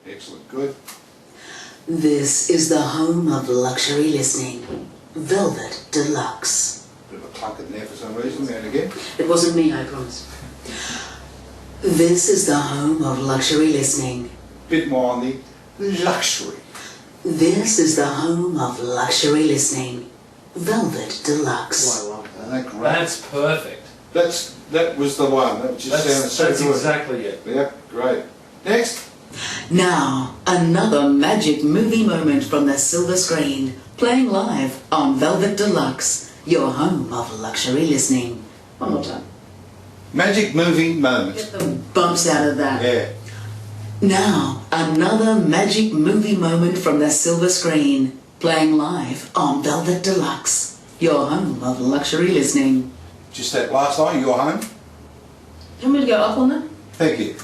Excellent, good. This is the home of luxury listening. Velvet Deluxe. Bit of a clunk in there for some reason, there and again. It wasn't me, I promise. This is the home of luxury listening. Bit more on the luxury. This is the home of luxury listening. Velvet Deluxe. Oh, I like that. Isn't that great? That's perfect. That was the one. That just sounded so that's good. exactly it. Yep, great. Next. Now, another magic movie moment from the silver screen, playing live on Velvet Deluxe, your home of luxury listening. One more time. Magic movie moment. Get the bumps out of that. Yeah. Now, another magic movie moment from the silver screen, playing live on Velvet Deluxe, your home of luxury listening. Just that last line, you're home. Do you want me to go up on that? Thank you.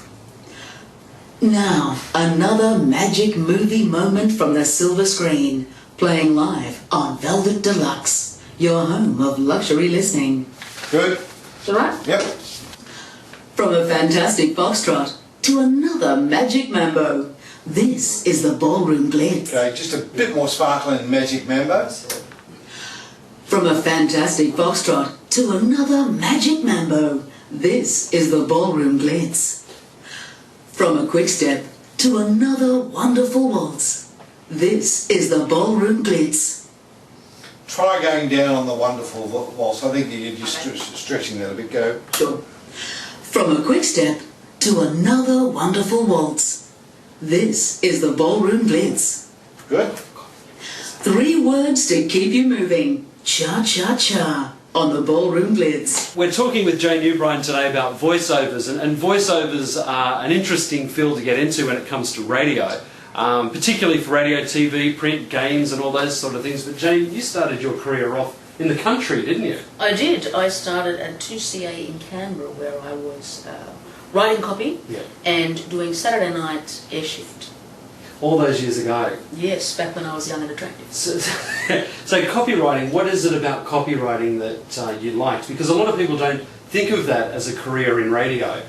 Now, another magic movie moment from the silver screen, playing live on Velvet Deluxe, your home of luxury listening. Good. Is that right? Yep. From a fantastic foxtrot to another magic mambo, this is the ballroom glitz. Okay, just a bit more sparkling magic mambo. From a fantastic foxtrot to another magic mambo, this is the ballroom glitz. From a quick step to another wonderful waltz, this is the ballroom glitz. Try going down on the wonderful waltz. I think you're just stretching that a bit. Go. Sure. From a quick step to another wonderful waltz, this is the ballroom glitz. Good. 3 words to keep you moving. Cha-cha-cha on the ballroom glitz. We're talking with Jane Ubrien today about voiceovers, and voiceovers are an interesting field to get into when it comes to radio, particularly for radio, TV, print, games and all those sort of things. But Jane, you started your career off in the country, didn't you? I did. I started at 2CA in Canberra, where I was writing copy and doing Saturday night air shift. All those years ago. Yes, back when I was young and attractive. So copywriting, what is it about copywriting that you liked? Because a lot of people don't think of that as a career in radio.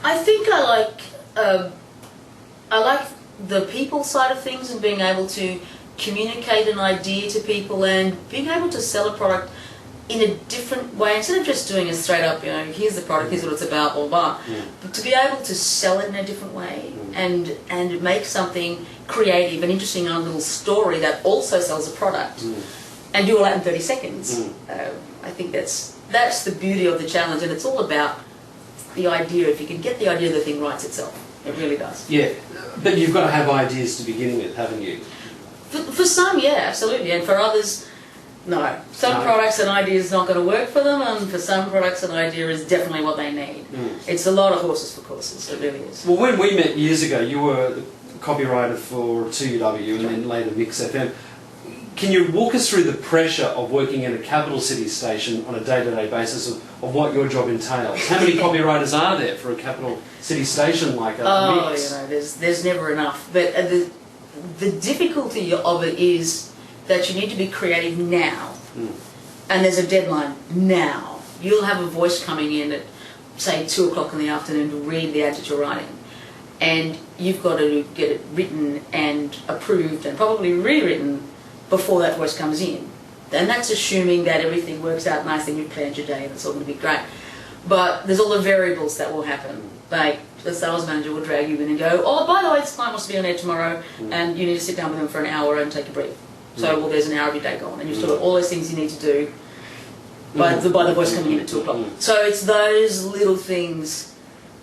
I think I like the people side of things and being able to communicate an idea to people and being able to sell a product in a different way, instead of just doing a straight up, here's the product, here's what it's about, blah, blah, but to be able to sell it in a different way and make something creative and interesting on a little story that also sells a product and do all that in 30 seconds. I think that's the beauty of the challenge, and it's all about the idea. If you can get the idea, the thing writes itself. It really does. Yeah, but you've got to have ideas to begin with, haven't you? For some, yeah, absolutely, and for others, no. Some products and ideas not going to work for them, and for some products an idea is definitely what they need. It's a lot of horses for courses, it really is. Well, when we met years ago, you were the copywriter for 2UW and then later Mix FM. Can you walk us through the pressure of working in a capital city station on a day-to-day basis of what your job entails? How many copywriters are there for a capital city station like a Mix? There's never enough. But the difficulty of it is that you need to be creative now, and there's a deadline now. You'll have a voice coming in at, say, 2 o'clock in the afternoon to read the ads that you're writing, and you've got to get it written and approved and probably rewritten before that voice comes in. And that's assuming that everything works out nicely and you've planned your day and it's all going to be great. But there's all the variables that will happen. Like, the sales manager will drag you in and go, oh, by the way, this client wants to be on air tomorrow, and you need to sit down with them for an hour and take a brief. So, well, there's an hour of your day gone, and you've still got all those things you need to do by the voice coming in at 2 o'clock. So it's those little things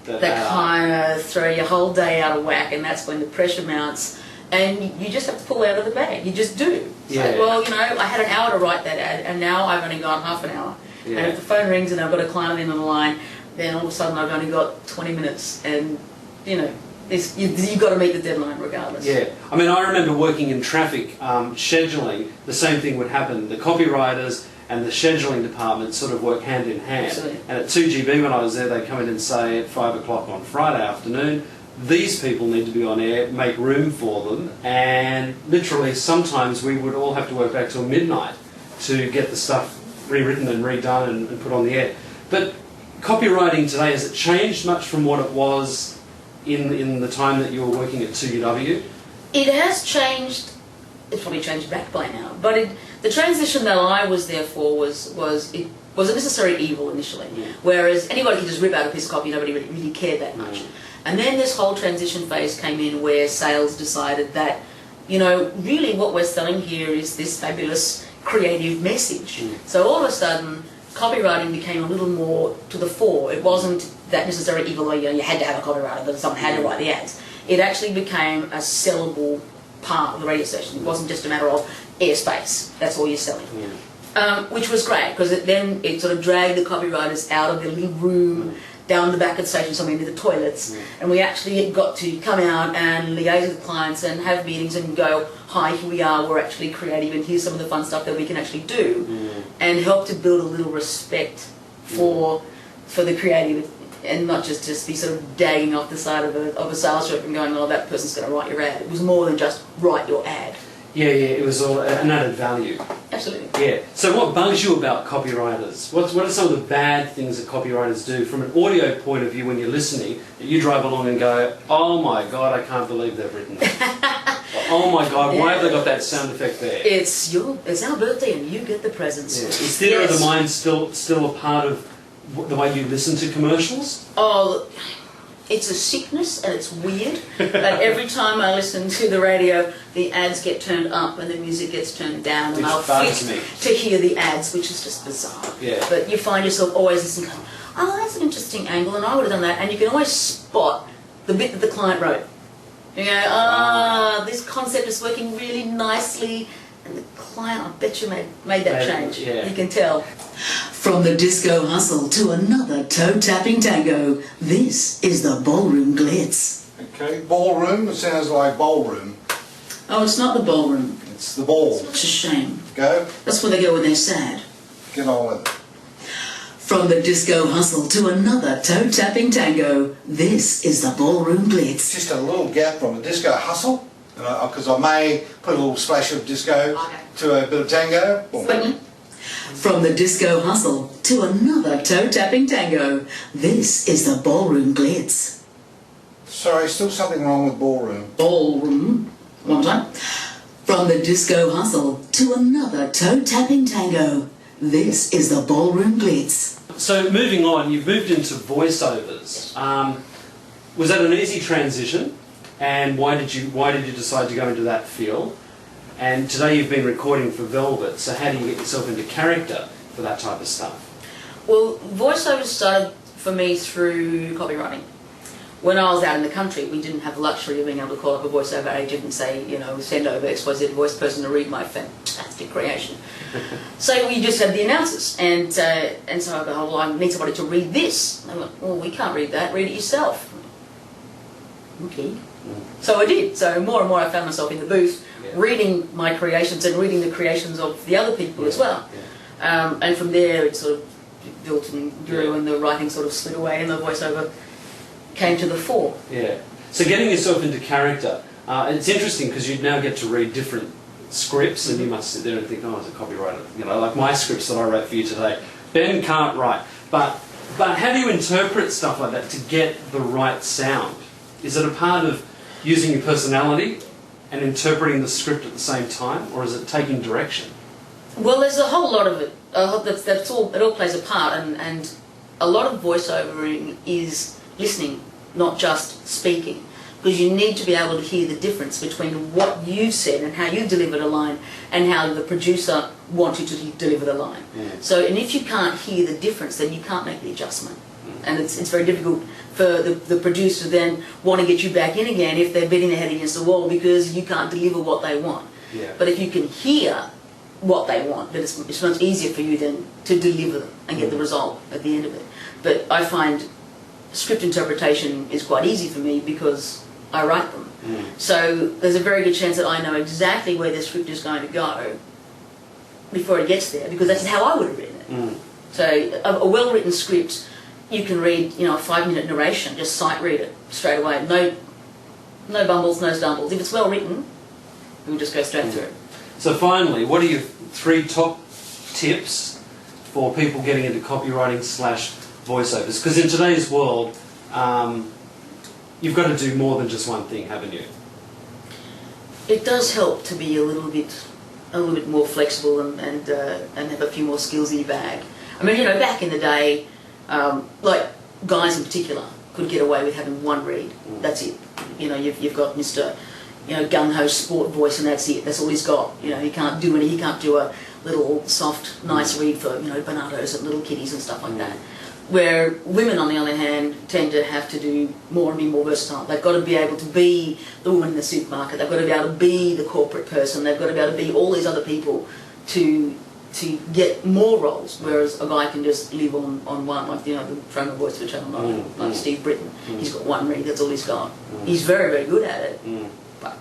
that kind of throw your whole day out of whack, and that's when the pressure mounts, and you just have to pull out of the bag. You just do. So, well, I had an hour to write that ad, and now I've only got half an hour. And if the phone rings and I've got a client in on the line, then all of a sudden I've only got 20 minutes, and, you've got to meet the deadline regardless. Yeah, I mean, I remember working in traffic, scheduling, the same thing would happen. The copywriters and the scheduling department sort of work hand in hand. Absolutely. And at 2GB when I was there, they'd come in and say at 5 o'clock on Friday afternoon, these people need to be on air, make room for them, and literally sometimes we would all have to work back till midnight to get the stuff rewritten and redone and put on the air. But copywriting today, has it changed much from what it was in the time that you were working at 2UW? It has changed. It's probably changed back by now. But the transition that I was there for was it was a necessary evil initially. Yeah. Whereas anybody could just rip out a piece of copy, nobody really cared that much. And then this whole transition phase came in where sales decided that, you know, really what we're selling here is this fabulous creative message. So all of a sudden, copywriting became a little more to the fore. It wasn't that necessary evil where you had to have a copywriter, that someone had to write the ads. It actually became a sellable part of the radio station. It wasn't just a matter of airspace. That's all you're selling. Which was great, because then it sort of dragged the copywriters out of the living room, down the back of the station somewhere near the toilets, and we actually got to come out and liaise with clients and have meetings and go, hi, here we are, we're actually creative and here's some of the fun stuff that we can actually do, and help to build a little respect for the creative, and not just be sort of dagging off the side of a sales rep and going, oh, that person's going to write your ad. It was more than just write your ad. Yeah, it was all an added value. Absolutely. Yeah. So what bugs you about copywriters? What are some of the bad things that copywriters do from an audio point of view when you're listening, that you drive along and go, oh my God, I can't believe they've written that. Oh my God, why have they got that sound effect there? It's our birthday and you get the presents. Yeah. Is theatre of the mind still a part of the way you listen to commercials? Oh, it's a sickness and it's weird, but every time I listen to the radio, the ads get turned up and the music gets turned down, and I'll flick to hear the ads, which is just bizarre. Yeah. But you find yourself always listening, going, oh, that's an interesting angle, and I would have done that, and you can always spot the bit that the client wrote. You go, this concept is working really nicely, and the client, I bet you made that change. Yeah. You can tell. From the disco hustle to another toe-tapping tango, this is the Ballroom Glitz. Okay, ballroom, it sounds like ballroom. Oh, it's not the ballroom. It's the ball. It's a shame. Go, That's where they go when they're sad. get on with it. From the disco hustle to another toe-tapping tango, this is the Ballroom Glitz. Just a little gap from the disco hustle, because I may put a little splash of disco to a bit of tango. Boom. From the disco hustle to another toe-tapping tango, this is the Ballroom Glitz. Sorry, still something wrong with ballroom. Ballroom. One more time. From the disco hustle to another toe-tapping tango, this is the Ballroom Glitz. So moving on, you've moved into voiceovers. Was that an easy transition? And why did you decide to go into that field? And today you've been recording for Velvet, so how do you get yourself into character for that type of stuff? Well, voiceover started for me through copywriting. When I was out in the country, we didn't have the luxury of being able to call up a voiceover agent and say, you know, send over XYZ voice person to read my fantastic creation. So we just had the announcers, and so I go, oh, well, I need somebody to read this. And they went, well, we can't read that, read it yourself. Okay. So I did. So more and more I found myself in the booth reading my creations and reading the creations of the other people as well. And from there it sort of built and grew, and the writing sort of slid away and the voiceover came to the fore. Yeah. So getting yourself into character, it's interesting because you now get to read different scripts, and you must sit there and think, oh, as a copywriter, you know, like my scripts that I wrote for you today, Ben can't write. But how do you interpret stuff like that to get the right sound? Is it a part of using your personality and interpreting the script at the same time, or is it taking direction? Well, there's a whole lot of it. It all plays a part, and a lot of voiceovering is listening, not just speaking, because you need to be able to hear the difference between what you said and how you delivered a line and how the producer wanted to deliver the line. So, and if you can't hear the difference, then you can't make the adjustment. And it's very difficult for the producer then want to get you back in again if they're beating their head against the wall because you can't deliver what they want. But if you can hear what they want, then it's much easier for you then to deliver them and get the result at the end of it. But I find script interpretation is quite easy for me because I write them. So there's a very good chance that I know exactly where the script is going to go before it gets there, because that's how I would have written it. So a well-written script, you can read, you know, a 5-minute narration, just sight read it straight away. No bumbles, no stumbles. If it's well written, we'll just go straight through it. So finally, what are your 3 top tips for people getting into copywriting / voiceovers? Because in today's world, you've got to do more than just one thing, haven't you? It does help to be a little bit more flexible and have a few more skills in your bag. I mean, you know, back in the day, like guys in particular could get away with having one read. That's it. You know, you've got Mr. You know, gung-ho sport voice, and that's it. That's all he's got. You know, he can't do a little soft, nice read for, you know, Bonatos and little kitties and stuff like that. Where women, on the other hand, tend to have to do more and be more versatile. They've got to be able to be the woman in the supermarket. They've got to be able to be the corporate person. They've got to be able to be all these other people to get more roles. Whereas a guy can just live on one, like, you know, the drummer voice for Channel 9, like Steve Britton. He's got one read. That's all he's got. He's very, very good at it. But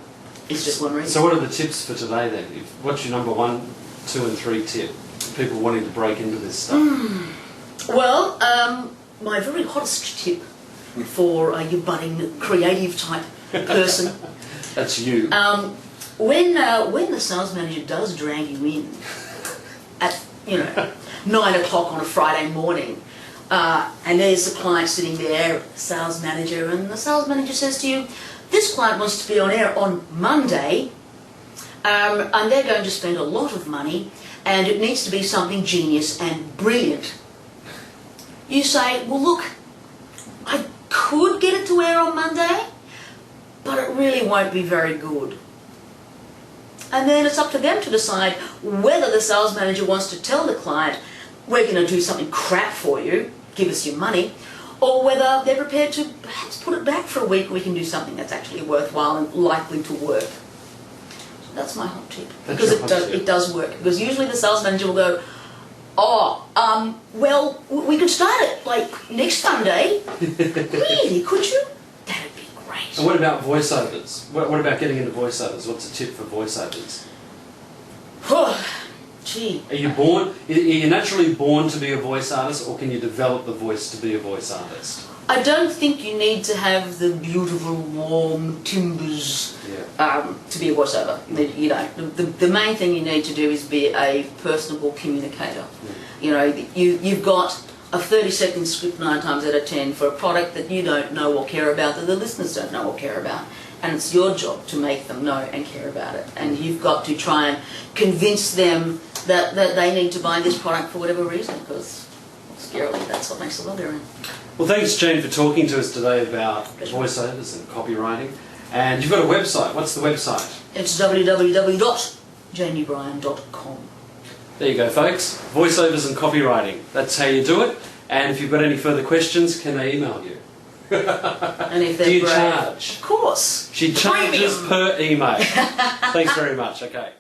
it's just one read. So what are the tips for today then? What's your number 1, 2 and 3 tip for people wanting to break into this stuff? Well, my very hottest tip for your budding creative type person. That's you. When the sales manager does drag you in at 9 o'clock on a Friday morning, and there's the client sitting there, the sales manager, and the sales manager says to you, "This client wants to be on air on Monday, and they're going to spend a lot of money, and it needs to be something genius and brilliant." You say, "Well, look, I could get it to air on Monday, but it really won't be very good." And then it's up to them to decide whether the sales manager wants to tell the client, "We're going to do something crap for you, give us your money," or whether they're prepared to perhaps put it back for a week, we can do something that's actually worthwhile and likely to work. So that's my hot tip. Because it does work. Because usually the sales manager will go, well, we could start it like next Monday. Really, could you? That'd be great. And what about voiceovers? What about getting into voiceovers? What's a tip for voiceovers? Gee. Are you naturally born to be a voice artist, or can you develop the voice to be a voice artist? I don't think you need to have the beautiful, warm timbers to be a voiceover. You know, the main thing you need to do is be a personable communicator. You know, you've got a 30-second script 9 times out of 10 for a product that you don't know or care about, that the listeners don't know or care about. And it's your job to make them know and care about it. And you've got to try and convince them that they need to buy this product for whatever reason, because scarily that's what makes the world go round. Well, thanks, Jane, for talking to us today about voiceovers and copywriting. And you've got a website. What's the website? It's www.janeubrien.com. There you go, folks. Voiceovers and copywriting. That's how you do it. And if you've got any further questions, can they email you? And if they're do you brave, charge? Of course. She charges per email. Thanks very much. Okay.